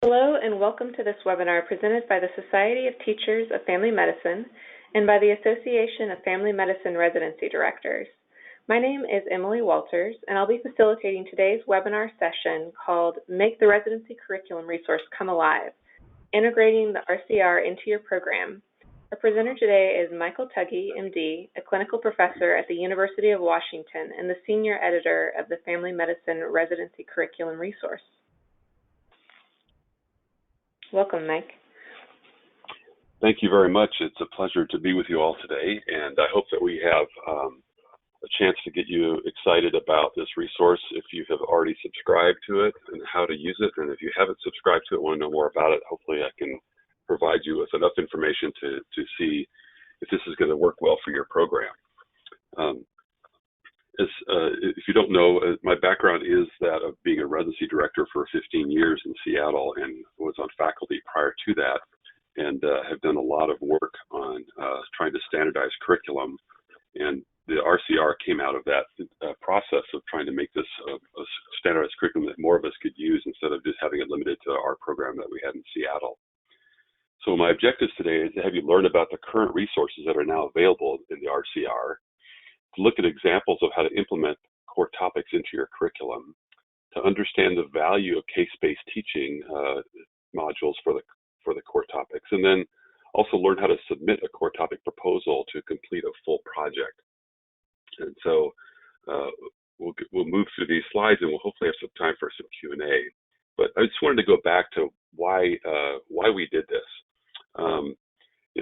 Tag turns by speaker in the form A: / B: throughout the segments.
A: Hello and welcome to this webinar presented by the Society of Teachers of Family Medicine and by the Association of Family Medicine Residency Directors. My name is Emily Walters and I'll be facilitating today's webinar session called Make the Residency Curriculum Resource Come Alive, Integrating the RCR into Your Program. Our presenter today is Michael Tuggy, MD, a clinical professor at the University of Washington and the senior editor of the Family Medicine Residency Curriculum Resource. Welcome, Mike.
B: Thank you very much. It's a pleasure to be with you all today, and I hope that we have a chance to get you excited about this resource if you have already subscribed to it and how to use it. And if you haven't subscribed to it, want to know more about it, hopefully I can provide you with enough information to see if this is going to work well for your program. If you don't know, my background is that of being a residency director for 15 years in Seattle and was on faculty prior to that, and have done a lot of work on trying to standardize curriculum. And the RCR came out of that process of trying to make this a standardized curriculum that more of us could use instead of just having it limited to our program that we had in Seattle. So my objectives today is to have you learn about the current resources that are now available in the RCR, to look at examples of how to implement core topics into your curriculum, to understand the value of case-based teaching modules for the core topics, and then also learn how to submit a core topic proposal to complete a full project. And so we'll move through these slides, and we'll hopefully have some time for some Q&A. But I just wanted to go back to why we did this.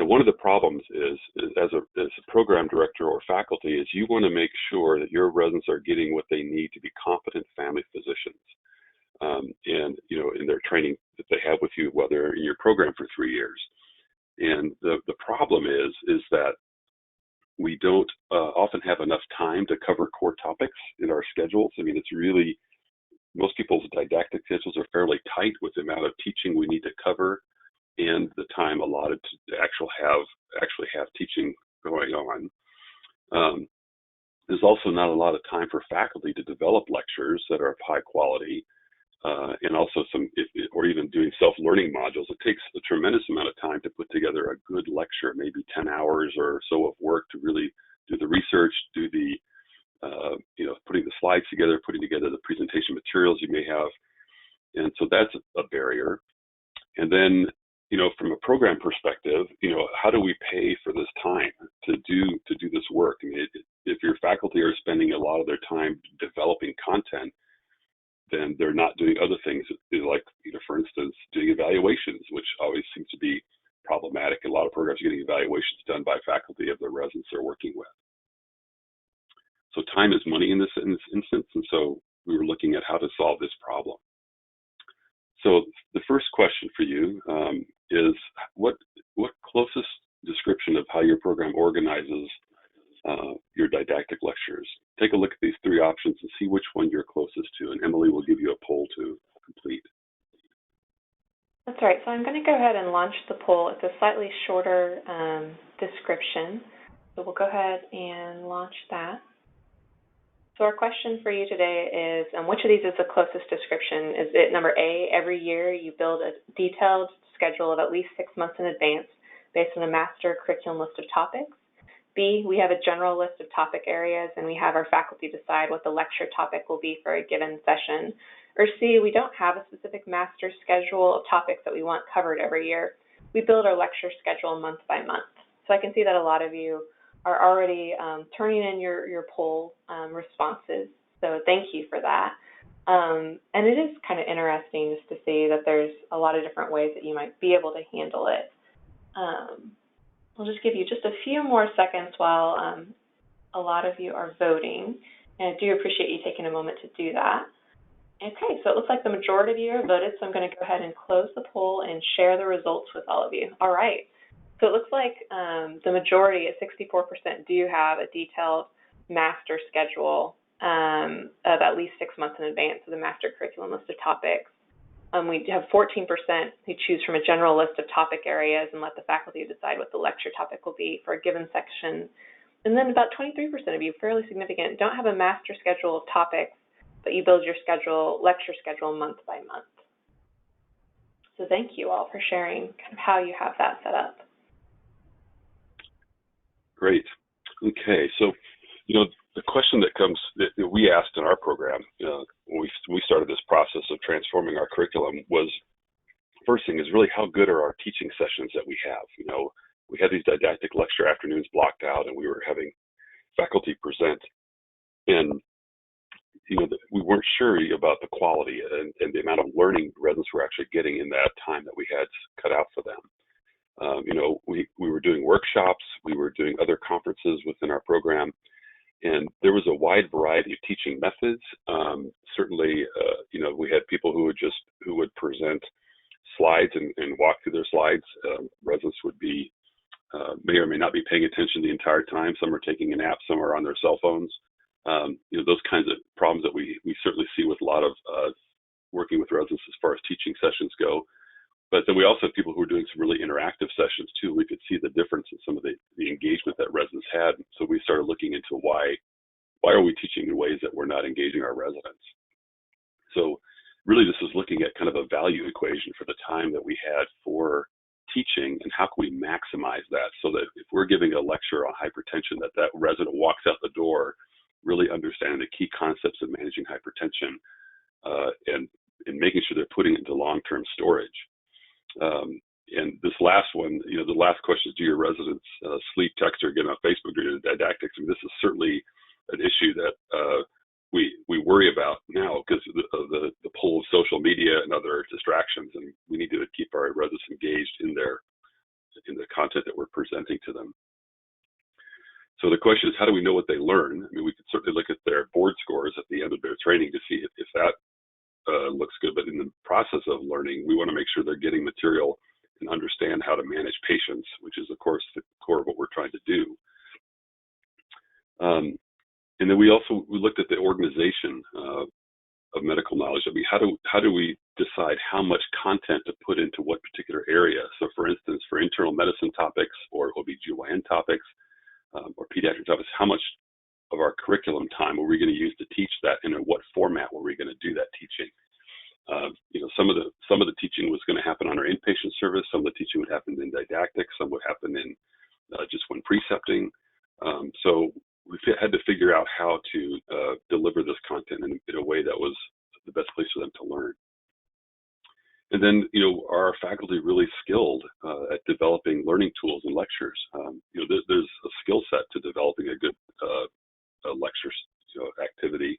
B: One of the problems is as a program director or faculty is you want to make sure that your residents are getting what they need to be competent family physicians. And in their training that they have with you, whether in your program for 3 years. And the problem is that we don't often have enough time to cover core topics in our schedules. I mean, it's really, most people's didactic schedules are fairly tight with the amount of teaching we need to cover and the time allotted to actually have teaching going on. There's also not a lot of time for faculty to develop lectures that are of high quality, and also or even doing self-learning modules. It takes a tremendous amount of time to put together a good lecture, maybe 10 hours or so of work to really do the research, do the, putting the slides together, putting together the presentation materials you may have. And so that's a barrier. And then, from a program perspective, how do we pay for this time to do this work? I mean, if your faculty are spending a lot of their time developing content, then they're not doing other things like, for instance, doing evaluations, which always seems to be problematic. A lot of programs are getting evaluations done by faculty of the residents they're working with. So time is money in this instance, and so we were looking at how to solve this problem. So the first question for you is what closest description of how your program organizes your didactic lectures? Take a look at these three options and see which one you're closest to, and Emily will give you a poll to complete.
A: That's right. So I'm going to go ahead and launch the poll. It's a slightly shorter description, so we'll go ahead and launch that. So our question for you today is, which of these is the closest description? Is it number A, every year you build a detailed schedule of at least 6 months in advance based on a master curriculum list of topics? B, we have a general list of topic areas and we have our faculty decide what the lecture topic will be for a given session. Or C, we don't have a specific master schedule of topics that we want covered every year. We build our lecture schedule month by month. So I can see that a lot of you are already turning in your poll responses. So thank you for that. And it is kind of interesting just to see that there's a lot of different ways that you might be able to handle it. I'll just give you just a few more seconds while a lot of you are voting. And I do appreciate you taking a moment to do that. Okay, so it looks like the majority of you have voted, so I'm going to go ahead and close the poll and share the results with all of you. All right. So it looks like the majority at 64% do have a detailed master schedule of at least 6 months in advance of the master curriculum list of topics. We have 14% who choose from a general list of topic areas and let the faculty decide what the lecture topic will be for a given section. And then about 23% of you, fairly significant, don't have a master schedule of topics, but you build your lecture schedule month by month. So thank you all for sharing kind of how you have that set up.
B: Great. Okay, so the question that we asked in our program when we started this process of transforming our curriculum was, first thing is really how good are our teaching sessions that we have. We had these didactic lecture afternoons blocked out, and we were having faculty present, and we weren't sure about the quality and the amount of learning residents were actually getting in that time that we had cut out for them. We were doing workshops, we were doing other conferences within our program, and there was a wide variety of teaching methods. Certainly, we had people who would present slides and walk through their slides. Residents would be may or may not be paying attention the entire time. Some are taking a nap, some are on their cell phones. Those kinds of problems that we certainly see with a lot of working with residents as far as teaching sessions go. But then we also have people who are doing some really interactive sessions too. We could see the difference in some of the engagement that residents had. So we started looking into why are we teaching in ways that we're not engaging our residents. So really this is looking at kind of a value equation for the time that we had for teaching, and how can we maximize that so that if we're giving a lecture on hypertension, that resident walks out the door really understanding the key concepts of managing hypertension and making sure they're putting it into long-term storage. And this last one, the last question is, do your residents sleep, text, or get on Facebook during the didactics? And this is certainly an issue that we worry about now because of the pull of social media and other distractions, and we need to keep our residents engaged in the content that we're presenting to them. So the question is, how do we know what they learn? I mean, we could certainly look at their board scores at the end of their training to see if that looks good, but in the process of learning, we want to make sure they're getting material and understand how to manage patients, which is, of course, the core of what we're trying to do. And then we looked at the organization of medical knowledge. I mean, how do we decide how much content to put into what particular area? So, for instance, for internal medicine topics or OB/GYN topics or pediatric topics, how much of our curriculum time were we going to use to teach that, and in what format were we going to do that teaching? Some of the teaching was going to happen on our inpatient service. Some of the teaching would happen in didactic. Some would happen in just when precepting. So we had to figure out how to deliver this content in a way that was the best place for them to learn. And then, are our faculty really skilled at developing learning tools and lectures? There's a skill set to developing a good lecture activity,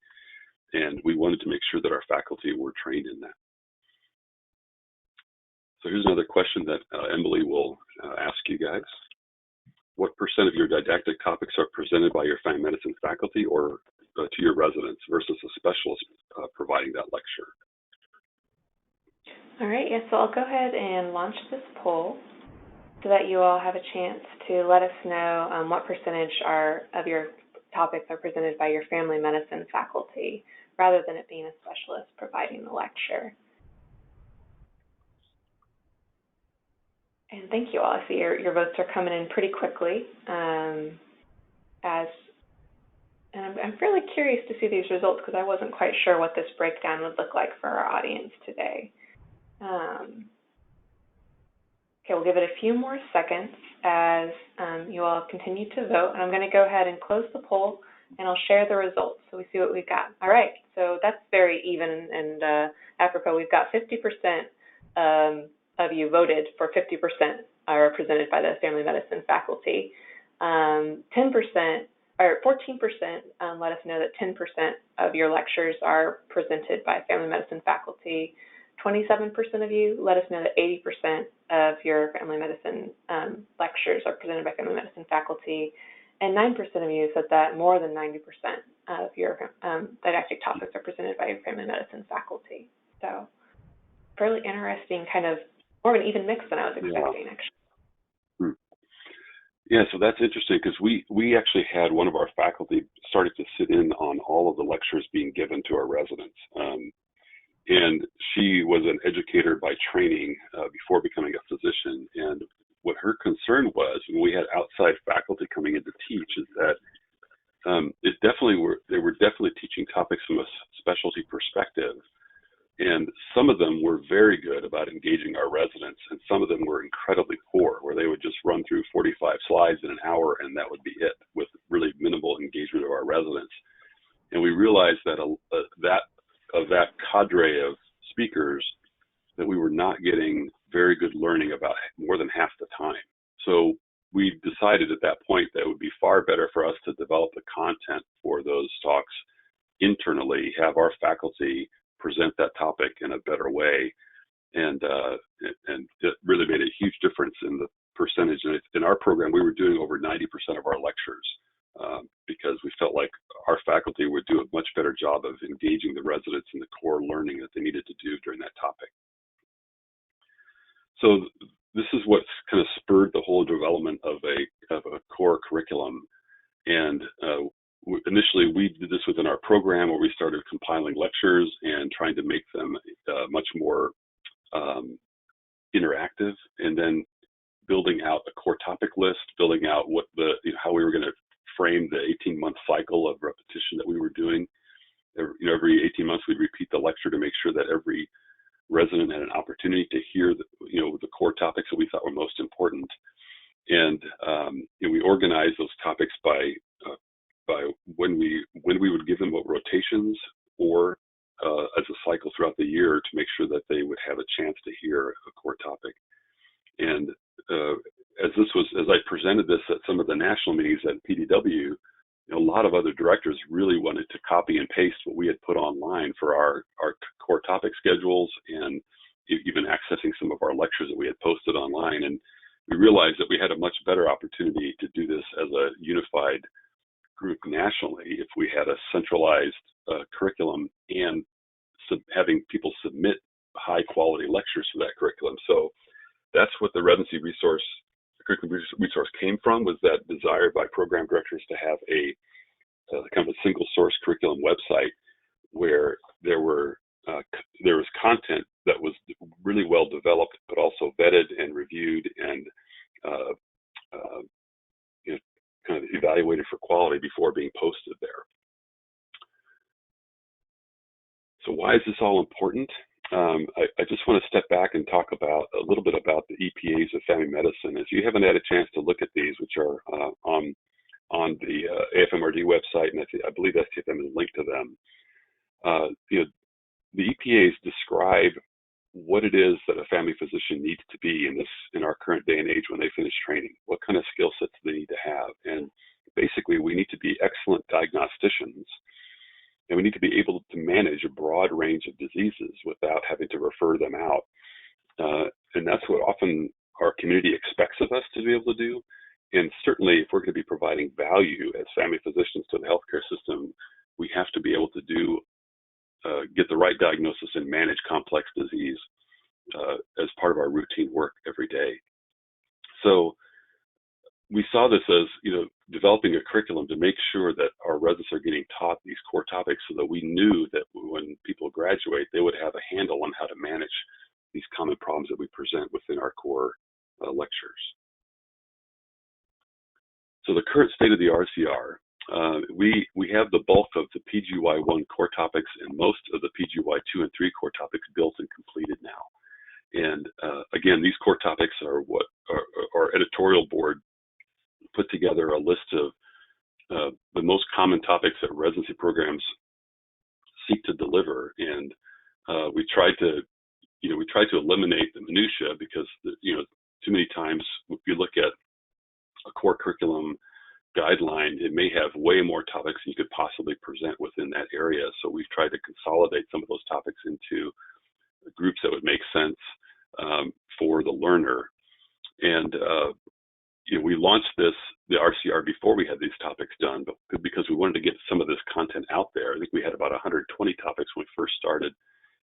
B: and we wanted to make sure that our faculty were trained in that. So here's another question that Emily will ask you guys. What % of your didactic topics are presented by your family medicine faculty or to your residents versus a specialist providing that lecture?
A: All right, yes, so I'll go ahead and launch this poll so that you all have a chance to let us know what percentage of your topics are presented by your family medicine faculty rather than it being a specialist providing the lecture. And thank you all. I see your votes are coming in pretty quickly. And I'm fairly curious to see these results because I wasn't quite sure what this breakdown would look like for our audience today. Okay, we'll give it a few more seconds as you all continue to vote. And I'm going to go ahead and close the poll, and I'll share the results so we see what we've got. All right, so that's very even and apropos. We've got 50% of you voted for 50% are represented by the family medicine faculty. 10% or 14% let us know that 10% of your lectures are presented by family medicine faculty. 27% of you let us know that 80% of your family medicine lectures are presented by family medicine faculty, and 9% of you said that more than 90% of your didactic topics are presented by your family medicine faculty. So fairly interesting, kind of more of an even mix than I was expecting, actually.
B: Yeah, so that's interesting because we actually had one of our faculty started to sit in on all of the lectures being given to our residents. And she was an educator by training before becoming a physician. And what her concern was, when we had outside faculty coming in to teach, is that they were definitely teaching topics from a specialty perspective, And some of them were very good about engaging our residents, and some of them were incredibly poor, where they would just run through 45 slides in an hour, and that would be it, with really minimal engagement of our residents. And we realized that of that cadre of speakers, that we were not getting very good learning about more than half the time. So we decided at that point that it would be far better for us to develop the content for those talks internally, have our faculty present that topic in a better way, and it really made a huge difference in the percentage. In our program, we were doing over 90% of our lectures because we felt like our faculty would do a much better job of engaging the residents in the core learning that they needed to do during that topic. So this is what's kind of spurred the whole development of a core curriculum. And initially, we did this within our program, where we started compiling lectures and trying to make them much more interactive, and then building out a core topic list, building out what how we were going to frame the 18-month cycle of repetition that we were doing. Every 18 months, we'd repeat the lecture to make sure that every resident had an opportunity to hear the core topics that we thought were most important. And we organized those topics by when we would give them rotations, or as a cycle throughout the year, to make sure that they would have a chance to hear a core topic. And as I presented this at some of the national meetings at PDW, a lot of other directors really wanted to copy and paste what we had put online for our core topic schedules, and even accessing some of our lectures that we had posted online. And we realized that we had a much better opportunity to do this as a unified group nationally if we had a centralized curriculum, and having people submit high quality lectures for that curriculum. So that's what the residency curriculum resource came from, was that desire by program directors to have a kind of a single source curriculum website where there was content that was really well developed, but also vetted and reviewed and kind of evaluated for quality before being posted there. So why is this all important? I just want to step back and talk about a little bit about the EPAs of family medicine. If you haven't had a chance to look at these, which are on the AFMRD website, and I believe STFM is linked to them, the EPAs describe what it is that a family physician needs to be in our current day and age when they finish training. What kind of skill sets they need to have, and basically we need to be excellent diagnosticians. And we need to be able to manage a broad range of diseases without having to refer them out. And that's what often our community expects of us to be able to do. And certainly, if we're going to be providing value as family physicians to the healthcare system, we have to be able to get the right diagnosis and manage complex disease as part of our routine work every day. So we saw this as developing a curriculum to make sure that our residents are getting taught these core topics, so that we knew that when people graduate, they would have a handle on how to manage these common problems that we present within our core lectures. So the current state of the RCR, we have the bulk of the PGY1 core topics and most of the PGY2 and 3 core topics built and completed now. And again, these core topics are what our editorial board put together a list of the most common topics that residency programs seek to deliver, and we tried to eliminate the minutia, because too many times if you look at a core curriculum guideline, it may have way more topics you could possibly present within that area. So we've tried to consolidate some of those topics into groups that would make sense for the learner. And we launched the RCR before we had these topics done, but because we wanted to get some of this content out there. I think we had about 120 topics when we first started,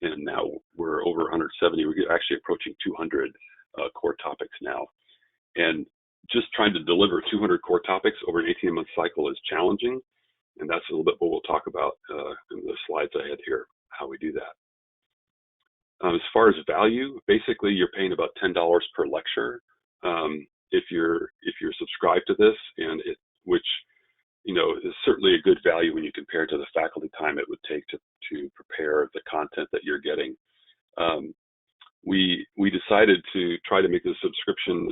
B: and now we're over 170. We're actually approaching 200 core topics now. And just trying to deliver 200 core topics over an 18-month cycle is challenging, and that's a little bit what we'll talk about in the slides I had here, how we do that. As far as value, basically you're paying about $10 per lecture. If you're subscribed to this, and which is certainly a good value when you compare it to the faculty time it would take to compare the content that you're getting. We decided to try to make the subscription,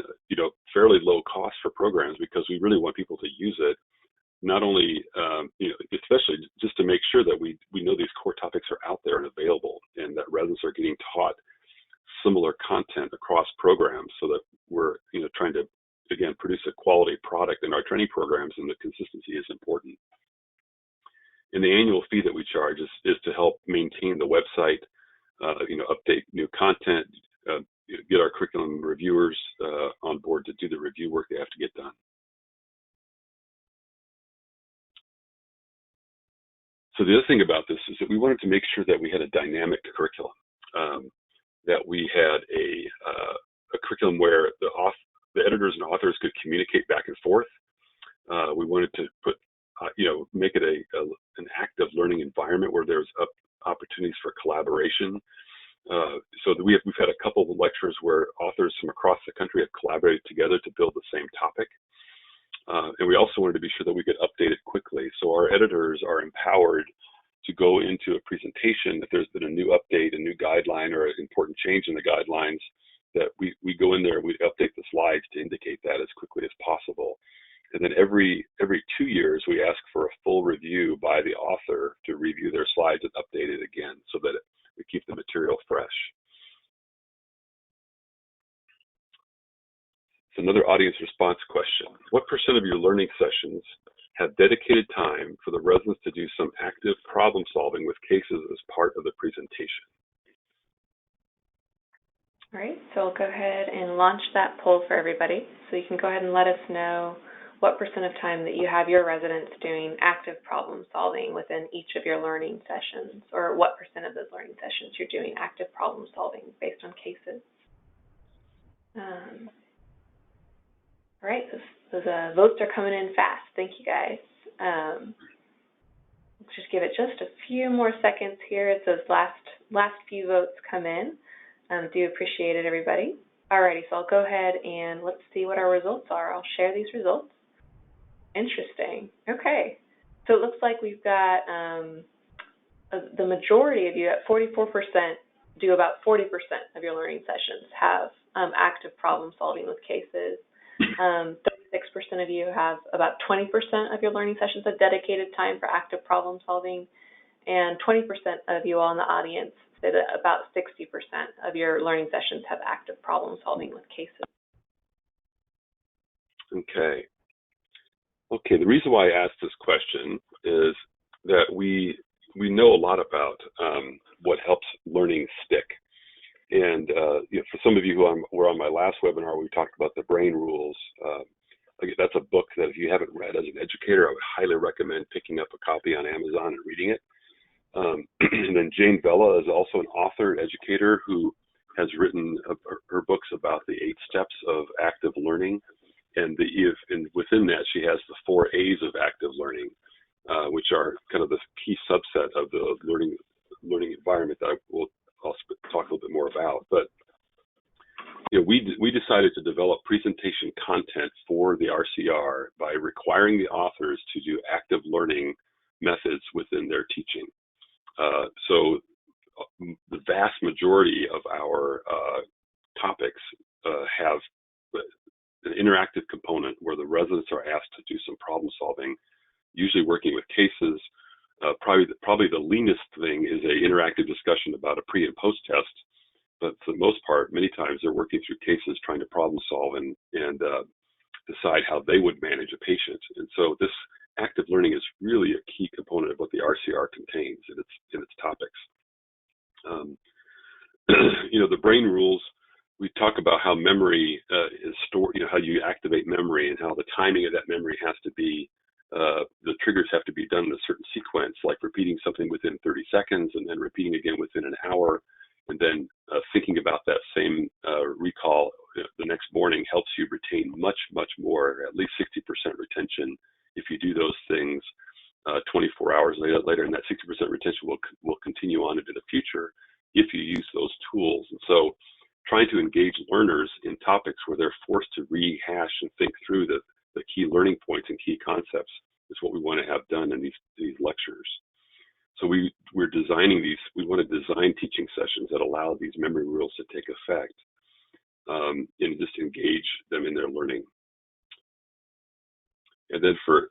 B: fairly low cost for programs, because we really want people to use it. Not only, especially just to make sure that we know these core topics are out there and available, and that residents are getting taught similar content across programs, so that we're, trying to, again, produce a quality product in our training programs, and the consistency is important. And the annual fee that we charge is to help maintain the website, update new content, get our curriculum reviewers on board to do the review work they have to get done. So the other thing about this is that we wanted to make sure that we had a dynamic curriculum, that we had a curriculum where the editors and authors could communicate back and forth. We wanted to put, make it an active learning environment where there's opportunities for collaboration. So that we've had a couple of lectures where authors from across the country have collaborated together to build the same topic. And we also wanted to be sure that we could update it quickly. So our editors are empowered to go into a presentation if there's been a new update, a new guideline, or an important change in the guidelines, that we go in there and we update the slides to indicate that as quickly as possible. And then every 2 years, we ask for a full review by the author to review their slides and update it again, so that we keep the material fresh. It's another audience response question. What % of your learning sessions have dedicated time for the residents to do some active problem solving with cases as part of the presentation?
A: All right, so I'll go ahead and launch that poll for everybody. So you can go ahead and let us know what % of time that you have your residents doing active problem solving within each of your learning sessions, or what % of those learning sessions you're doing active problem solving based on cases. All right, those votes are coming in fast. Thank you, guys. Let's just give it just a few more seconds here as those last few votes come in. Do appreciate it, everybody. All righty, so I'll go ahead and let's see what our results are. I'll share these results. Interesting. Okay, so it looks like we've got the majority of you at 44% do about 40% of your learning sessions have active problem solving with cases. 36% of you have about 20% of your learning sessions have dedicated time for active problem solving, and 20% of you all in the audience say that about 60% of your learning sessions have active problem solving with cases.
B: Okay. Okay, the reason why I asked this question is that we know a lot about what helps learning stick. And for some of you who were on my last webinar, we talked about the brain rules. That's a book that if you haven't read as an educator, I would highly recommend picking up a copy on Amazon and reading it. And then Jane Bella is also an author and educator who has written her books about the 8 steps of active learning. And within that, she has the 4 A's of active learning, which are kind of the key subset of the learning environment that I'll talk a little bit more about. But we decided to develop presentation content for the RCR by requiring the authors to do active learning methods within their teaching. So the vast majority of our topics have an interactive component where the residents are asked to do some problem solving, usually working with cases. Probably the leanest thing is an interactive discussion about a pre and post test, but for the most part, many times they're working through cases trying to problem solve and decide how they would manage a patient. And so this active learning is really a key component of what the RCR contains in its topics. The brain rules, we talk about how memory is stored, how you activate memory and how the timing of that memory has to be, the triggers have to be done in a certain sequence, like repeating something within 30 seconds and then repeating again within an hour. And then thinking about that same recall the next morning helps you retain much, much more, at least 60% retention if you do those things 24 hours later, and that 60% retention will continue on into the future if you use those tools. And so trying to engage learners in topics where they're forced to rehash and think through the key learning points and key concepts is what we want to have done in these lectures. So we're designing these. We want to design teaching sessions that allow these memory rules to take effect, and just engage them in their learning. And then for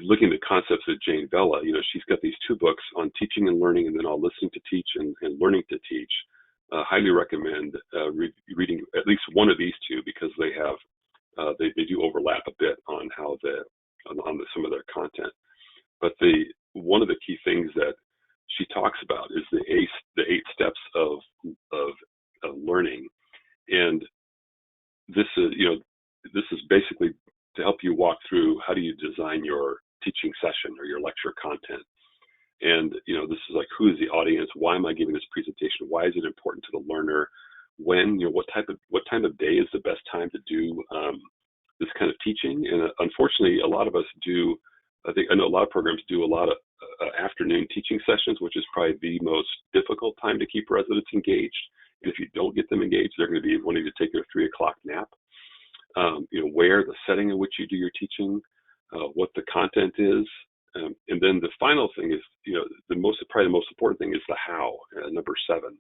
B: looking at concepts of Jane Vella, she's got these 2 books on teaching and learning, and then on listening to teach and learning to teach. Highly recommend reading at least one of these 2, because they have they do overlap a bit on how some of their content. But one of the key things that she talks about is the 8 steps of learning, and this is basically to help you walk through how do you design your teaching session or your lecture content. And this is like, who is the audience? Why am I giving this presentation? Why is it important to the learner? When, what time of day is the best time to do this kind of teaching? And unfortunately, a lot of us do. I know a lot of programs do a lot of afternoon teaching sessions, which is probably the most difficult time to keep residents engaged. And if you don't get them engaged, they're going to be wanting to take their 3 o'clock nap. Where, the setting in which you do your teaching, what the content is, and then the final thing is, probably the most important thing is the how. Number 7.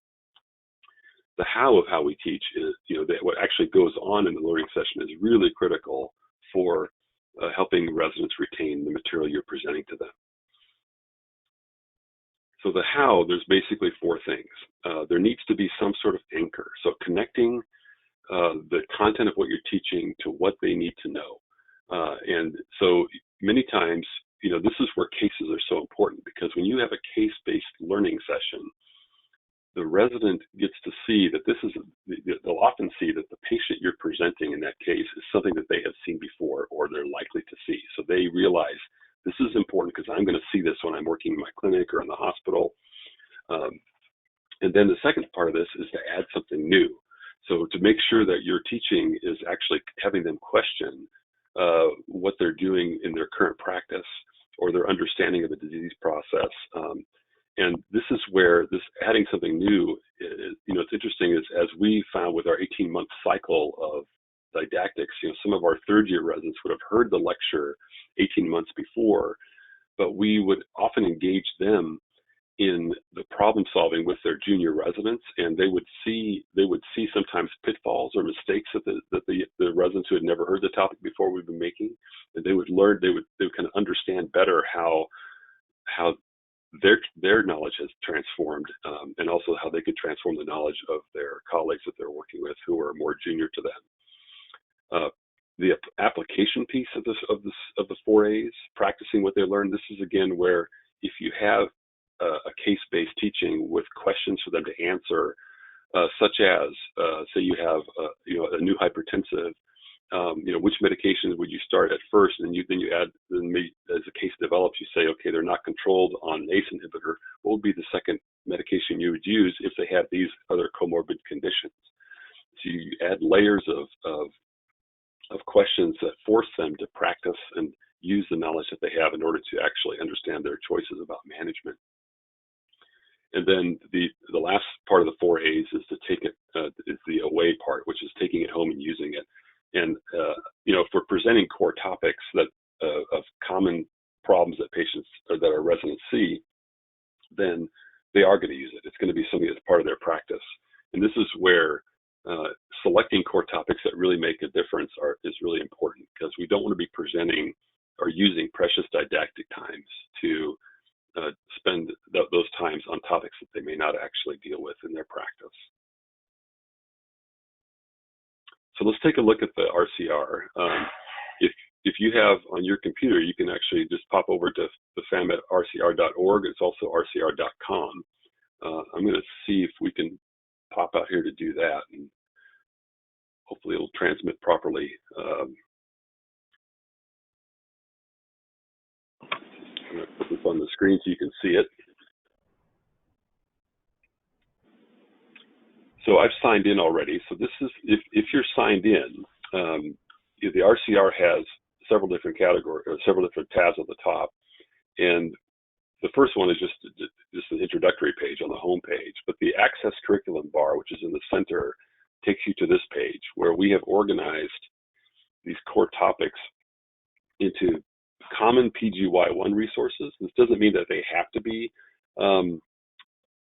B: The how of how we teach is, what actually goes on in the learning session is really critical for helping residents retain the material you're presenting to them. So the how, there's basically 4 things. There needs to be some sort of anchor. So connecting the content of what you're teaching to what they need to know. And so many times, this is where cases are so important, because when you have a case-based learning session, the resident gets to see that they'll often see that the patient you're presenting in that case is something that they have seen before, or they're likely to see. So they realize this is important because I'm going to see this when I'm working in my clinic or in the hospital. And then the second part of this is to add something new. So to make sure that your teaching is actually having them question what they're doing in their current practice or their understanding of the disease process. And this is where this adding something new, it's interesting, is as we found with our 18-month cycle of didactics, some of our 3rd-year residents would have heard the lecture 18 months before, but we would often engage them in the problem solving with their junior residents, and they would see sometimes pitfalls or mistakes that the residents who had never heard the topic before we've been making, and they would kind of understand better how their knowledge has transformed, and also how they could transform the knowledge of their colleagues that they're working with who are more junior to them. The application piece of the 4 A's, practicing what they learned. This is again where if you have a case-based teaching with questions for them to answer, such as say you have a new hypertensive, which medications would you start at first, and then you add, as the case develops, you say, okay, they're not controlled on an ACE inhibitor. What would be the second medication you would use if they have these other comorbid conditions? So you add layers of questions that force them to practice and use the knowledge that they have in order to actually understand their choices about management. And then the last part of the 4 A's is to take it, is the away part, which is taking it home and using it. And, if we're presenting core topics that of common problems that patients or that our residents see, then they are going to use it. It's going to be something that's part of their practice. And this is where selecting core topics that really make a difference is really important, because we don't want to be presenting or using precious didactic times to spend those times on topics that they may not actually deal with in their practice. So let's take a look at the RCR. If you have on your computer, you can actually just pop over to the FAM@rcr.org. It's also rcr.com. I'm going to see if we can pop out here to do that, and hopefully it'll transmit properly. I'm going to put this on the screen so you can see it. So I've signed in already. So this is, if you're signed in, the RCR has several different categories, or several different tabs at the top. And the first one is just an introductory page on the home page, but the Access Curriculum bar, which is in the center, takes you to this page where we have organized these core topics into common PGY1 resources. This doesn't mean that they have to be.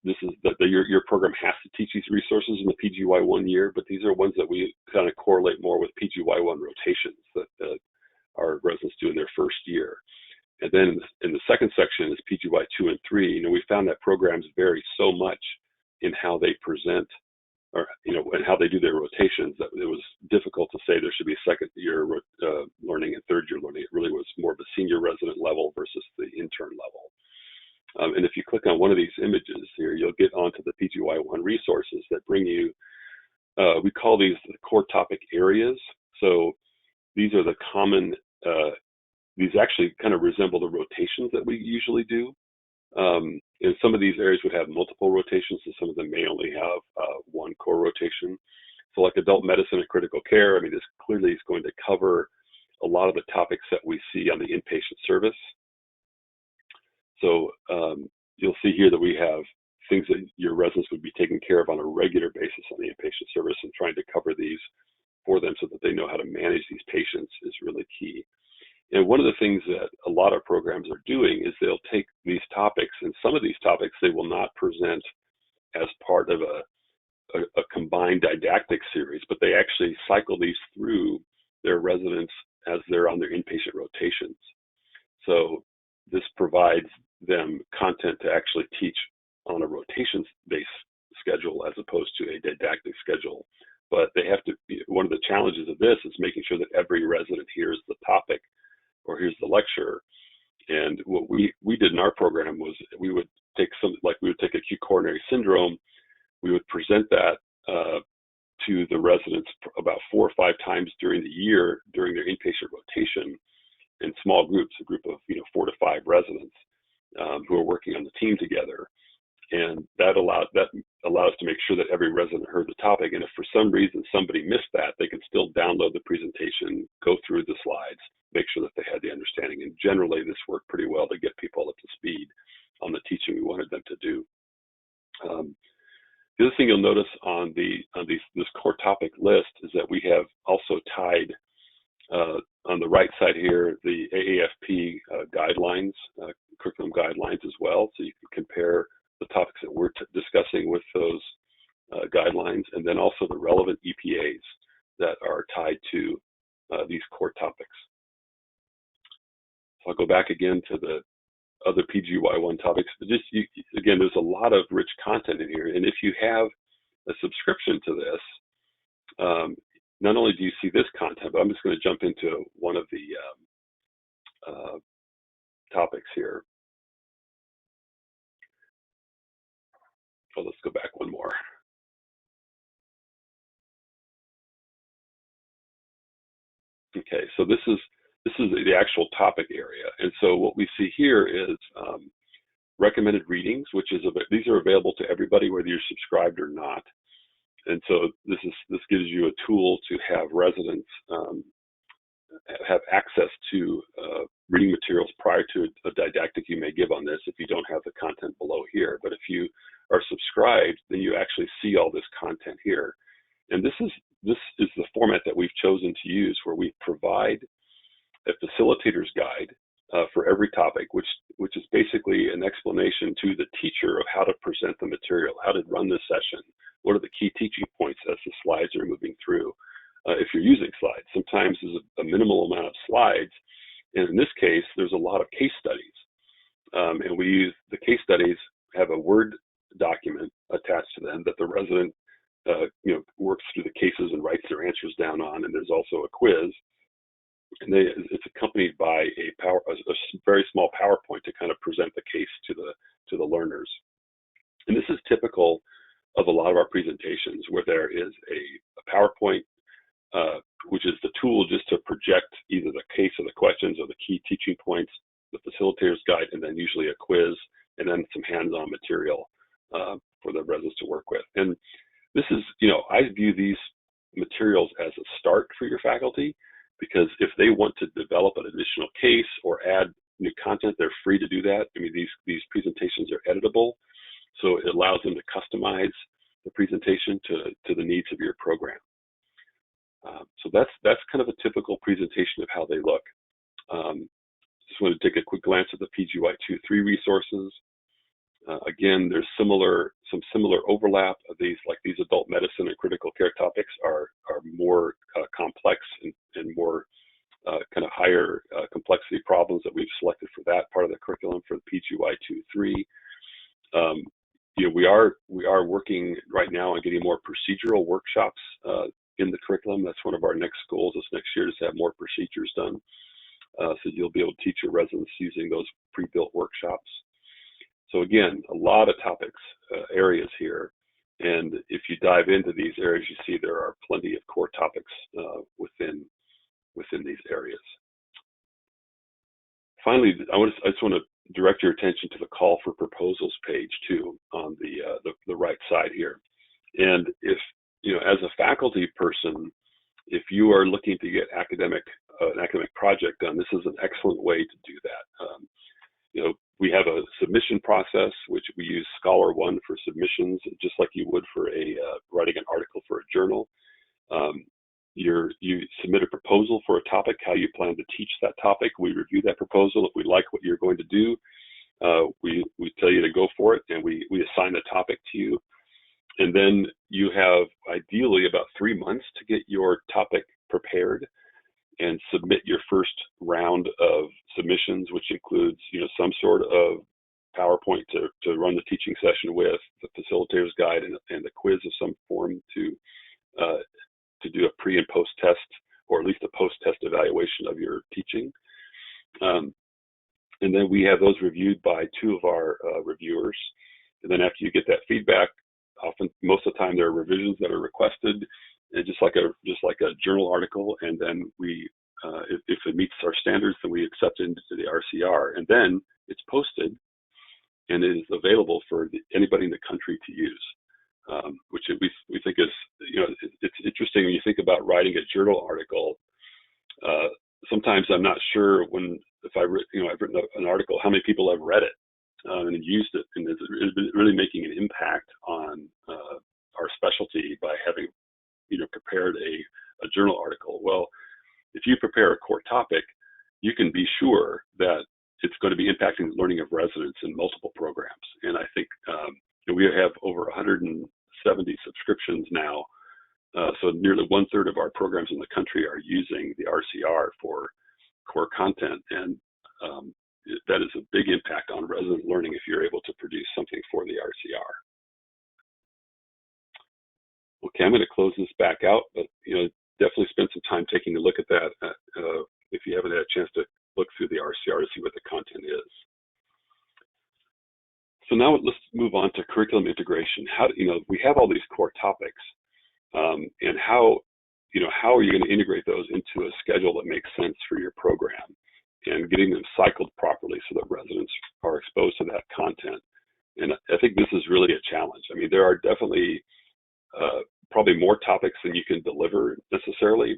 B: This is that your program has to teach these resources in the PGY1 year, but these are ones that we kind of correlate more with PGY1 rotations that our residents do in their first year. And then in the second section is PGY2 and 3. We found that programs vary so much in how they present, or and how they do their rotations, that it was difficult to say there should be a second year learning and third year learning. It really was more of a senior resident level versus the intern level. And if you click on one of these images here, you'll get onto the PGY1 resources that bring you, we call these the core topic areas. So these are the common, these actually kind of resemble the rotations that we usually do. And some of these areas would have multiple rotations, and some of them may only have one core rotation. So like adult medicine and critical care, this clearly is going to cover a lot of the topics that we see on the inpatient service. So you'll see here that we have things that your residents would be taking care of on a regular basis on the inpatient service, and trying to cover these for them so that they know how to manage these patients is really key. And one of the things that a lot of programs are doing is they'll take these topics, and some of these topics they will not present as part of a combined didactic series, but they actually cycle these through their residents as they're on their inpatient rotations. So this provides them content to actually teach on a rotations-based schedule as opposed to a didactic schedule. But they have to be, one of the challenges of this is making sure that every resident hears the topic or here's the lecture. And what we did in our program was we would take acute coronary syndrome, we would present that to the residents about 4 or 5 times during the year during their inpatient rotation in small groups, a group of 4 to 5 residents who are working on the team together. And that allowed us to make sure that every resident heard the topic. And if for some reason somebody missed that, they can still download the presentation, go through the slides, make sure that they had the understanding. And generally, this worked pretty well to get people up to speed on the teaching we wanted them to do. The other thing you'll notice on this core topic list is that we have also tied on the right side here the AAFP guidelines, curriculum guidelines as well, so you can compare the topics that we're discussing with those guidelines, and then also the relevant EPAs that are tied to these core topics. So I'll go back again to the other PGY1 topics. But again, there's a lot of rich content in here, and if you have a subscription to this, not only do you see this content, but I'm just going to jump into one of the topics here. So let's go back one more. Okay, so this is the actual topic area, and so what we see here is recommended readings, these are available to everybody whether you're subscribed or not. And so this gives you a tool to have residents have access to reading materials prior to a didactic you may give on this if you don't have the content below here. But if you are subscribed, then you actually see all this content here. And this is the format that we've chosen to use, where we provide a facilitator's guide for every topic, which is basically an explanation to the teacher of how to present the material, how to run the session, what are the key teaching points as the slides are moving through. If you're using slides, sometimes there's a minimal amount of slides, and in this case, there's a lot of case studies. And we use the case studies, have a Word document attached to them that the resident works through the cases and writes their answers down on, and there's also a quiz. And it's accompanied by a very small PowerPoint to kind of present the case to the learners. And this is typical of a lot of our presentations, where there is a PowerPoint, which is the tool just to project either the case or the questions or the key teaching points, the facilitator's guide, and then usually a quiz, and then some hands-on material for the residents to work with. And this is, I view these materials as a start for your faculty, because if they want to develop an additional case or add new content, they're free to do that. These presentations are editable, so it allows them to customize the presentation to the needs of your program. So that's kind of a typical presentation of how they look. just want to take a quick glance at the PGY2-3 resources. Again, there's some similar overlap of these, like these adult medicine and critical care topics are more complex and more kind of higher complexity problems that we've selected for that part of the curriculum for the PGY2-3. We are working right now on getting more procedural workshops in the curriculum. That's one of our next goals this next year, is to have more procedures done. So you'll be able to teach your residents using those pre-built workshops. So again, a lot of topics, areas here. And if you dive into these areas, you see there are plenty of core topics within these areas. Finally, I just want to direct your attention to the call for proposals page too on the right side here. And if, as a faculty person, if you are looking to get an academic project done, this is an excellent way to do that. We have a submission process, which we use Scholar One for submissions, just like you would for writing an article for a journal. You submit a proposal for a topic, how you plan to teach that topic. We review that proposal. If we like what you're going to do, we tell you to go for it, and we assign a topic to you. And then you have ideally about 3 months to get your topic prepared and submit your first round of submissions, which includes, some sort of PowerPoint to run the teaching session with, the facilitator's guide, and a quiz of some form to do a pre and post test, or at least a post test evaluation of your teaching. And then we have those reviewed by 2 of our reviewers. And then after you get that feedback, most of the time there are revisions that are requested, and just like a journal article. And then we, if it meets our standards, then we accept it into the RCR, and then it's posted and it is available for anybody in the country to use. Which we think is, it's interesting when you think about writing a journal article. Sometimes I'm not sure if I've written an article, how many people have read it and used it, and is it really making an impact on our specialty by having prepared a journal article. Well, if you prepare a core topic, you can be sure that it's going to be impacting the learning of residents in multiple programs. And I think we have over 170 subscriptions now, so nearly 1/3 of our programs in the country are using the RCR for core content, and that is a big impact on resident learning if you're able to produce something for the RCR. Okay, I'm going to close this back out, but definitely spend some time taking a look at that if you haven't had a chance to look through the RCR to see what the content is. So now let's move on to curriculum integration. We have all these core topics, and how are you going to integrate those into a schedule that makes sense for your program, and getting them cycled properly so that residents are exposed to that content. And I think this is really a challenge. I mean, there are definitely probably more topics than you can deliver necessarily,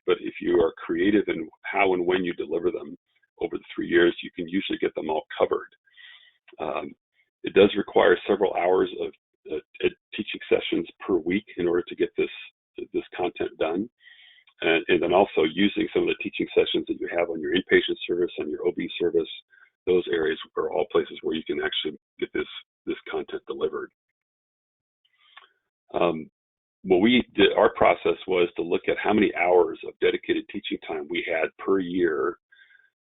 B: but if you are creative in how and when you deliver them over the 3 years, you can usually get them all covered. It does require several hours of teaching sessions per week in order to get this content done. And then also using some of the teaching sessions that you have on your inpatient service and your OB service. Those areas are all places where you can actually get this content delivered. What we did, our process was to look at how many hours of dedicated teaching time we had per year,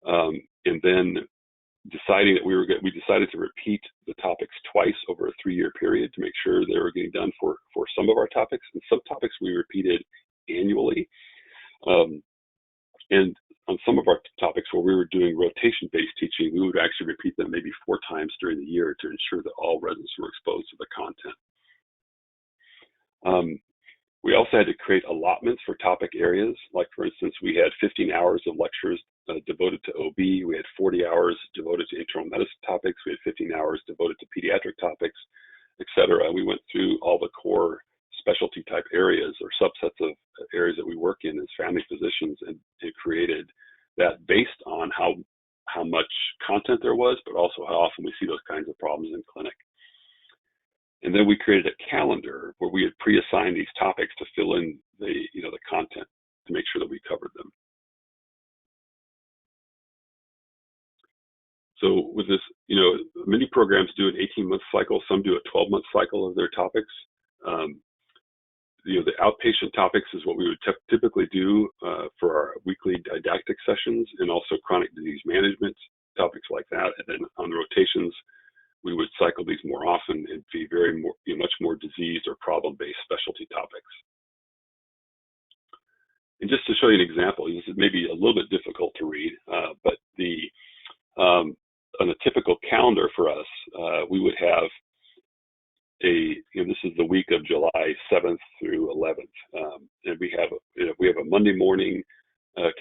B: and then deciding that we decided to repeat the topics twice over a 3-year period to make sure they were getting done for some of our topics, and some topics we repeated annually. And on some of our topics where we were doing rotation-based teaching, we would actually repeat them maybe 4 times during the year to ensure that all residents were exposed to the content. We also had to create allotments for topic areas. Like, for instance, we had 15 hours of lectures devoted to OB. We had 40 hours devoted to internal medicine topics. We had 15 hours devoted to pediatric topics, et cetera. We went through all the core specialty type areas or subsets of areas that we work in as family physicians, and created that based on how much content there was, but also how often we see those kinds of problems in clinic. And then we created a calendar where we had pre-assigned these topics to fill in the content to make sure that we covered them. So with this, many programs do an 18-month cycle. Some do a 12-month cycle of their topics. The outpatient topics is what we would typically do for our weekly didactic sessions, and also chronic disease management topics like that. And then on the rotations, we would cycle these more often and be much more disease or problem-based specialty topics. And just to show you an example, this is maybe a little bit difficult to read, but on a typical calendar for us, we would have this is the week of July 7th through 11th, and we have a Monday morning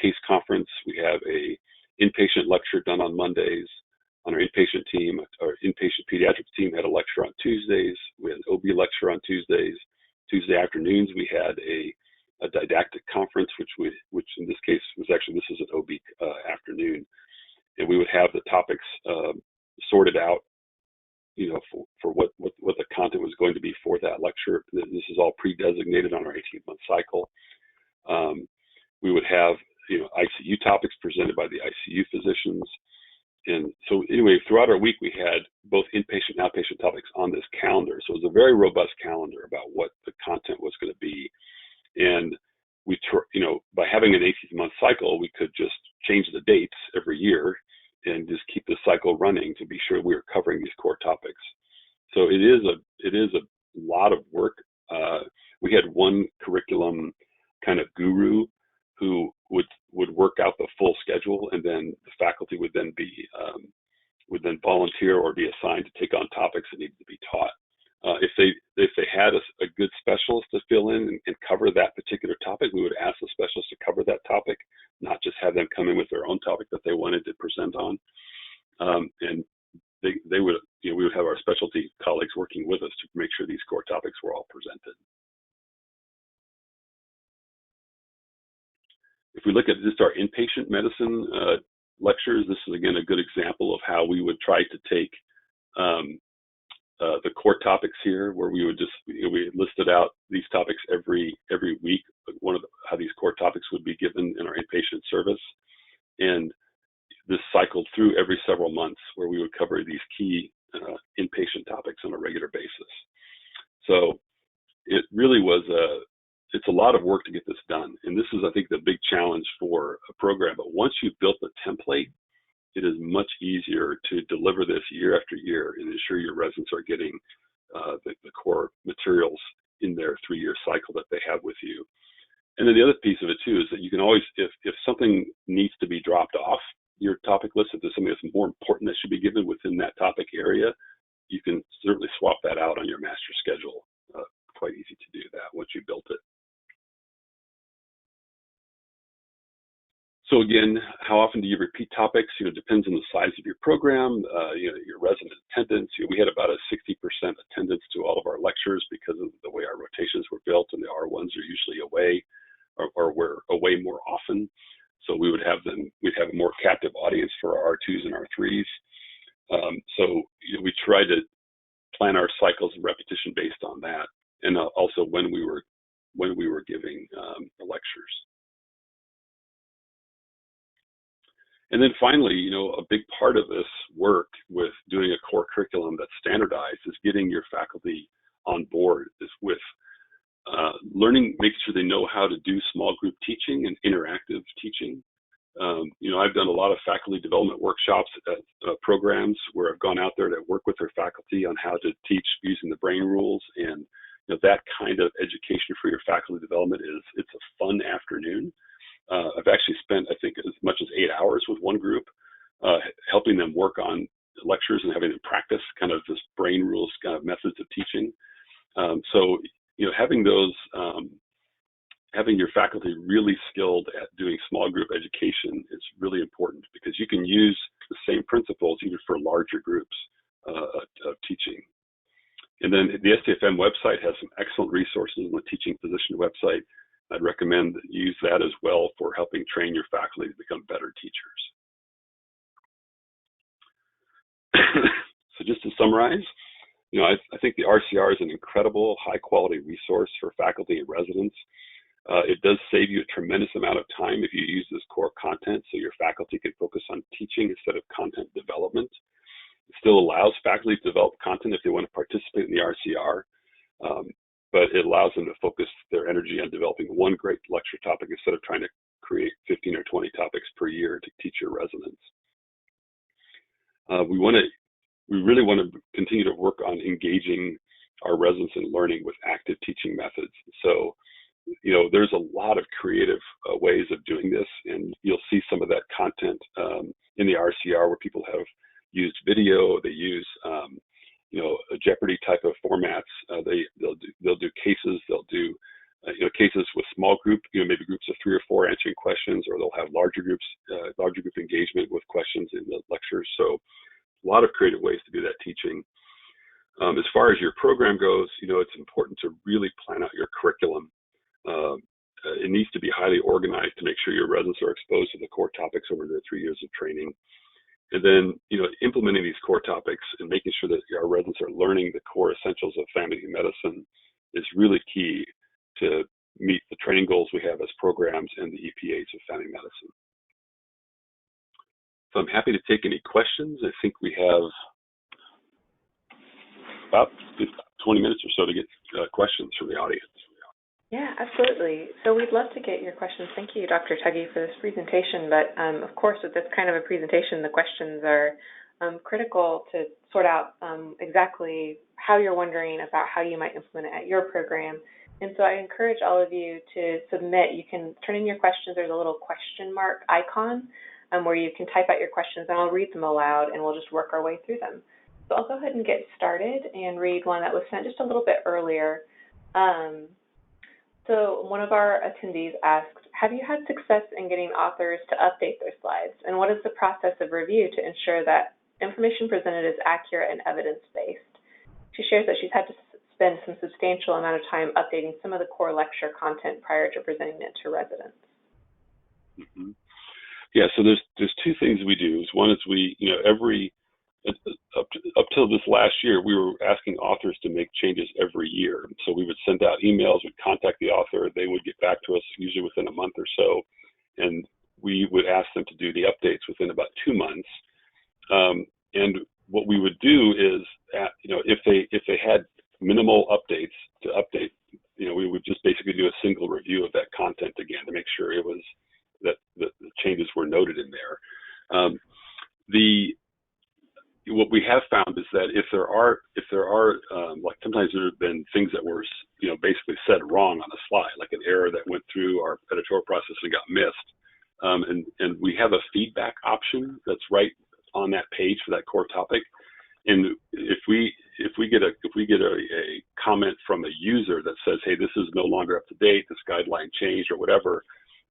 B: case conference. We have a inpatient lecture done on Mondays. On our inpatient team, our inpatient pediatrics team had a lecture on Tuesdays. We had an OB lecture on Tuesdays. Tuesday afternoons we had a didactic conference, which in this case was actually, this is an OB afternoon, and we would have the topics sorted out, for what the content was going to be for that lecture. This is all pre-designated on our 18-month cycle. We would have, ICU topics presented by the ICU physicians. And so anyway, throughout our week, we had both inpatient and outpatient topics on this calendar. So it was a very robust calendar about what the content was going to be. And we, by having an 18-month cycle, we could just change the dates every year and just keep the cycle running to be sure we were covering these core topics. So it is a lot of work. We had one curriculum kind of guru who would work out the full schedule, and then the faculty would then volunteer or be assigned to take on topics that needed to be taught. If they had a good specialist to fill in and cover that particular topic, we would ask the specialist to cover that topic, not just have them come in with their own topic that they wanted to present on. And they would, we would have our specialty colleagues working with us to make sure these core topics were all presented. If we look at just our inpatient medicine lectures, this is again a good example of how we would try to take the core topics here, where we would just, we listed out these topics every week, how these core topics would be given in our inpatient service. And this cycled through every several months, where we would cover these key inpatient topics on a regular basis. So it really was it's a lot of work to get this done. And this is, I think, the big challenge for a program. But once you've built the template, it is much easier to deliver this year after year and ensure your residents are getting the core materials in their 3-year cycle that they have with you. And then the other piece of it too is that you can always, if something needs to be dropped off your topic list, if there's something that's more important that should be given within that topic area, you can certainly swap that out on your master schedule. Quite easy to do that once you built it. So again, how often do you repeat topics? It depends on the size of your program, your resident attendance. We had about a 60% attendance to all of our lectures because of the way our rotations were built, and the R1s are usually away or were away more often. So we'd have a more captive audience for our R2s and R3s. So we try to plan our cycles and repetition based on that, and also when we were giving the lectures. And then finally, a big part of this work with doing a core curriculum that's standardized is getting your faculty on board with learning, making sure they know how to do small group teaching and interactive teaching. I've done a lot of faculty development workshops at programs where I've gone out there to work with their faculty on how to teach using the brain rules, and that kind of education for your faculty development it's a fun afternoon. I've actually spent, I think, as much as 8 hours with one group, helping them work on lectures and having them practice kind of this brain rules kind of methods of teaching. So having those, having your faculty really skilled at doing small group education is really important, because you can use the same principles even for larger groups of teaching. And then the STFM website has some excellent resources on the teaching physician website. I'd recommend use that as well for helping train your faculty to become better teachers. So just to summarize, I think the RCR is an incredible high quality resource for faculty and residents. It does save you a tremendous amount of time if you use this core content, so your faculty can focus on teaching instead of content development. It still allows faculty to develop content if they want to participate in the RCR, but it allows them to focus their energy on developing one great lecture topic instead of trying to create 15 or 20 topics per year to teach your residents. We really want to continue to work on engaging our residents in learning with active teaching methods. So, there's a lot of creative ways of doing this, and you'll see some of that content in the RCR where people have used video. They use, a Jeopardy type of formats. They'll do cases. They'll do cases with small group, maybe groups of 3 or 4 answering questions, or they'll have larger group engagement with questions in the lectures. So a lot of creative ways to do that teaching. As far as your program goes, it's important to really plan out your curriculum. It needs to be highly organized to make sure your residents are exposed to the core topics over their 3 years of training. And then, implementing these core topics and making sure that our residents are learning the core essentials of family medicine is really key to meet the training goals we have as programs and the EPAs of family medicine. So I'm happy to take any questions. I think we have about 20 minutes or so to get questions from the audience.
A: Yeah, absolutely. So we'd love to get your questions. Thank you, Dr. Tuggy, for this presentation. But of course, with this kind of a presentation, the questions are critical to sort out exactly how you're wondering about how you might implement it at your program. And so I encourage all of you to submit. You can turn in your questions. There's a little question mark icon where you can type out your questions, and I'll read them aloud, and we'll just work our way through them. So I'll go ahead and get started and read one that was sent just a little bit earlier. So one of our attendees asked, have you had success in getting authors to update their slides? And what is the process of review to ensure that information presented is accurate and evidence-based? She shares that she's had to spend some substantial amount of time updating some of the core lecture content prior to presenting it to residents.
B: Mm-hmm. Yeah, so there's 2 things we do. One is up till this last year, we were asking authors to make changes every year. So we would send out emails, we'd contact the author, they would get back to us usually within a month or so, and we would ask them to do the updates within about 2 months. And what we would do is, if they had minimal updates to update, we would just basically do a single review of that content again to make sure it was that the changes were noted in there. What we have found is that if there are like sometimes there have been things that were basically said wrong on a slide, like an error that went through our editorial process and got missed, and we have a feedback option that's right on that page for that core topic. And if we get a comment from a user that says, hey, this is no longer up to date, this guideline changed or whatever,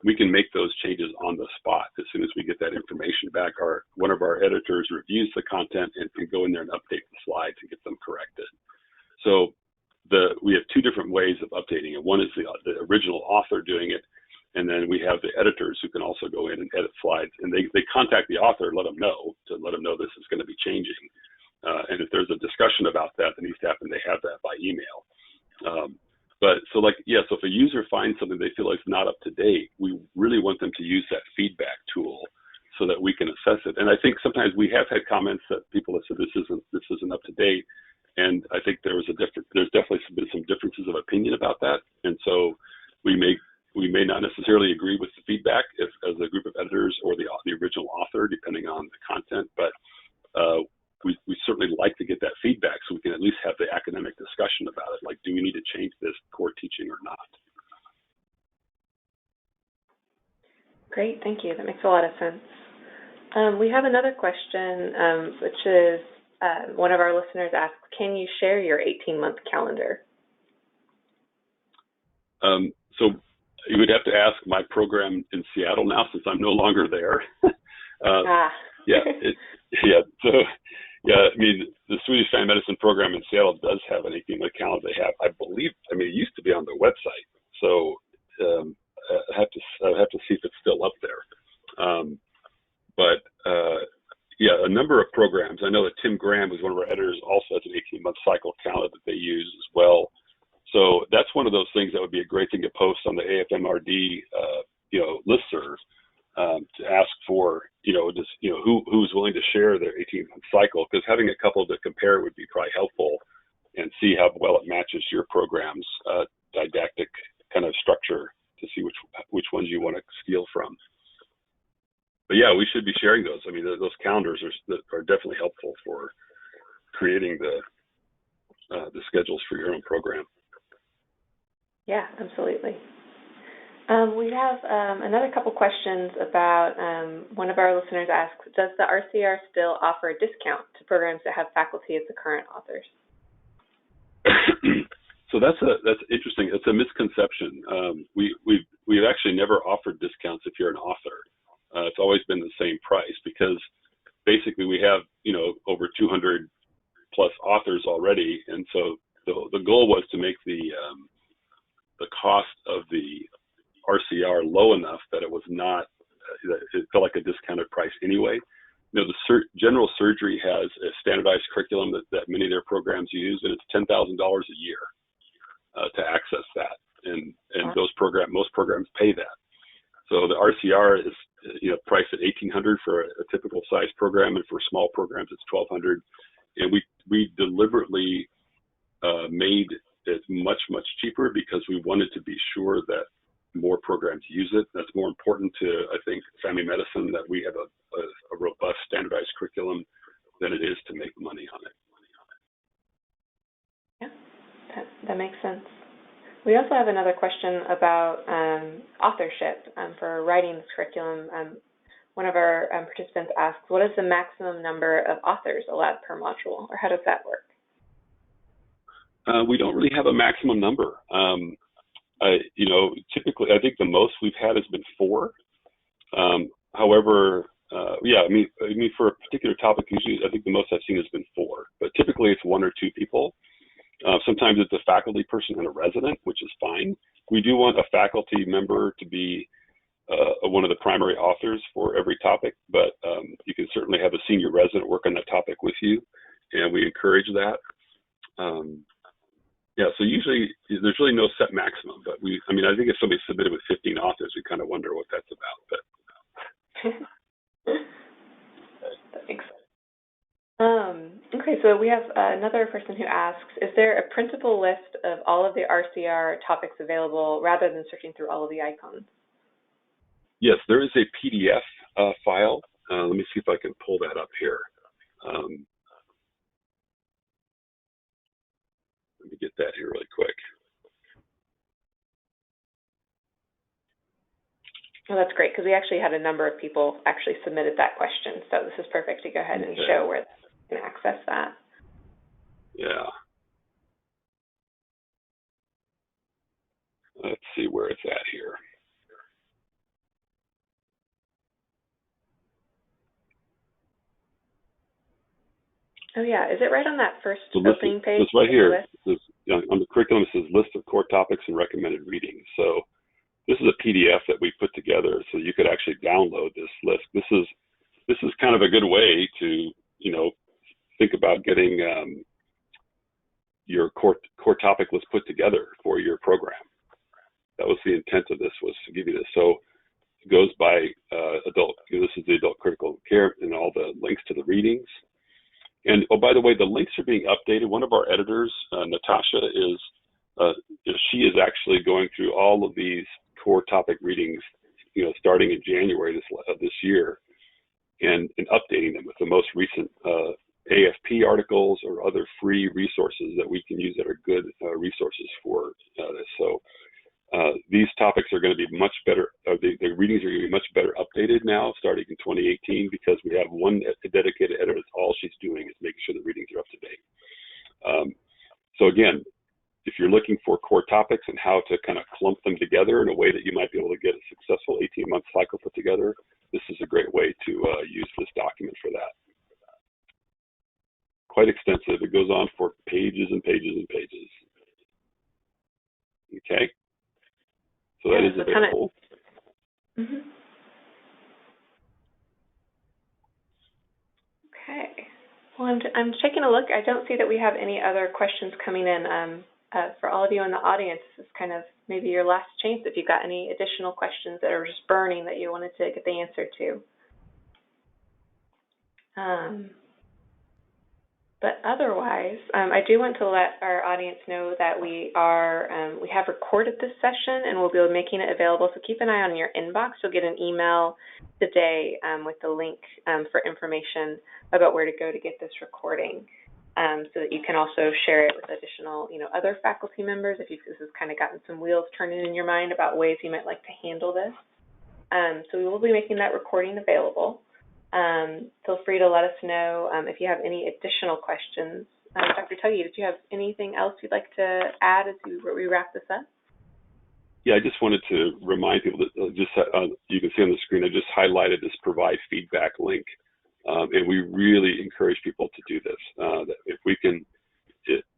B: we can make those changes on the spot. As soon as we get that information back, one of our editors reviews the content and can go in there and update the slides and get them corrected. So we have 2 different ways of updating it. One is the original author doing it, and then we have the editors who can also go in and edit slides. And they contact the author and let them know this is going to be changing. And if there's a discussion about that needs to happen, they have that by email. So if a user finds something they feel like is not up to date, we really want them to use that feedback tool so that we can assess it. And I think sometimes we have had comments that people have said this isn't up to date, and I think there's definitely been some differences of opinion about that. And so we may not necessarily agree with the feedback as a group of editors or the original author, depending on the content, but we certainly like to get that feedback so we can at least have the academic discussion about it, like, do we need to change this core teaching or not?
A: Great, thank you. That makes a lot of sense. We have another question, which is one of our listeners asked, can you share your 18-month calendar?
B: So you would have to ask my program in Seattle now, since I'm no longer there. I mean, the Swedish Family Medicine program in Seattle does have an 18-month calendar. They have, I believe, it used to be on their website. So I have to see if it's still up there. A number of programs. I know that Tim Graham, who's one of our editors, also has an 18-month cycle calendar that they use as well. So that's one of of those things that would be a great thing to post on the AFMRD, listserv, to ask for, who's willing to share their 18-month cycle, because having a couple to compare would be probably helpful, and see how well it matches your program's didactic kind of structure to see which ones you want to steal from. But yeah, we should be sharing those. I mean, those calendars are definitely helpful for creating the schedules for your own program.
A: Yeah, absolutely. We have another couple questions about, one of our listeners asks, does the RCR still offer a discount to programs that have faculty as the current authors?
B: So that's interesting. It's a misconception. We've actually never offered discounts if you're an author. It's always been the same price, because basically we have over 200 plus authors already, and so the goal was to make the cost of the RCR low enough that it was not, it felt like a discounted price anyway. The general surgery has a standardized curriculum that many of their programs use, and it's $10,000 a year to access that, and most programs pay that. So the RCR is priced at $1,800 for a typical size program, and for small programs it's $1,200. And we deliberately made it much cheaper, because we wanted to be sure that more programs use it. That's more important to, I think, family medicine, that we have a robust standardized curriculum, than it is to make money on it.
A: Yeah, that makes sense. We also have another question about authorship for writing this curriculum. One of our participants asks, what is the maximum number of authors allowed per module, or how does that work?
B: We don't really have a maximum number. Typically, I think the most we've had has been 4. However, for a particular topic, usually I think the most I've seen has been 4. But typically, it's 1 or 2 people. Sometimes it's a faculty person and a resident, which is fine. We do want a faculty member to be one of the primary authors for every topic, but you can certainly have a senior resident work on that topic with you, and we encourage that. So usually there's really no set maximum, but I think if somebody submitted with 15 authors, we kind of wonder what that's about. But
A: that makes sense. Okay, so we have another person who asks, is there a printable list of all of the RCR topics available rather than searching through all of the icons?
B: Yes, there is a PDF file. Let me see if I can pull that up here. Let me get that here really quick.
A: Well, that's great, because we actually had a number of people actually submitted that question, so this is perfect to go ahead and show where they can access that.
B: Yeah. Let's see where it's at here.
A: Oh yeah, is it right on that first opening page?
B: It's right here. On the curriculum, it says list of core topics and recommended readings. So this is a PDF that we put together, so you could actually download this list. This is kind of a good way to think about getting your core topic list put together for your program. That was the intent of this, was to give you this. So it goes by adult. This is the adult critical care and all the links to the readings. And oh, by the way, the links are being updated. One of our editors, Natasha, she is actually going through all of these core topic readings, starting in January of this year, and updating them with the most recent AFP articles or other free resources that we can use that are good resources for this. So these topics are going to be much better. The readings are going to be much better updated now, starting in 2018, because we have one dedicated editor. That's all she's doing, is making sure the readings are up to date. So again, if you're looking for core topics and how to kind of clump them together in a way that you might be able to get a successful 18-month cycle put together, this is a great way to use this document for that. Quite extensive. It goes on for pages and pages and pages. Okay. So that is available.
A: Okay. Well, I'm checking a look. I don't see that we have any other questions coming in. for all of you in the audience, this is kind of maybe your last chance if you've got any additional questions that are just burning that you wanted to get the answer to. But otherwise, I do want to let our audience know that we have recorded this session and we'll be making it available. So keep an eye on your inbox. You'll get an email today with the link for information about where to go to get this recording, so that you can also share it with additional, other faculty members if this has kind of gotten some wheels turning in your mind about ways you might like to handle this. So we will be making that recording available. Feel free to let us know if you have any additional questions. Dr. Tuggy, did you have anything else you'd like to add as we wrap this up?
B: Yeah, I just wanted to remind people that you can see on the screen, I just highlighted this provide feedback link. And we really encourage people to do this.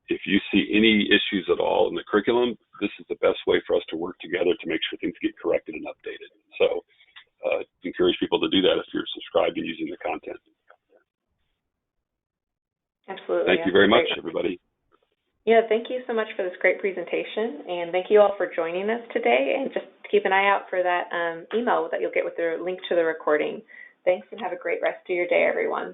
B: If you see any issues at all in the curriculum, this is the best way for us to work together to make sure things get corrected and updated. So encourage people to do that if you're subscribed and using the content.
A: Absolutely.
B: Thank you very much, everybody.
A: Yeah, thank you so much for this great presentation, and thank you all for joining us today. And just keep an eye out for that email that you'll get with the link to the recording. Thanks, and have a great rest of your day, everyone.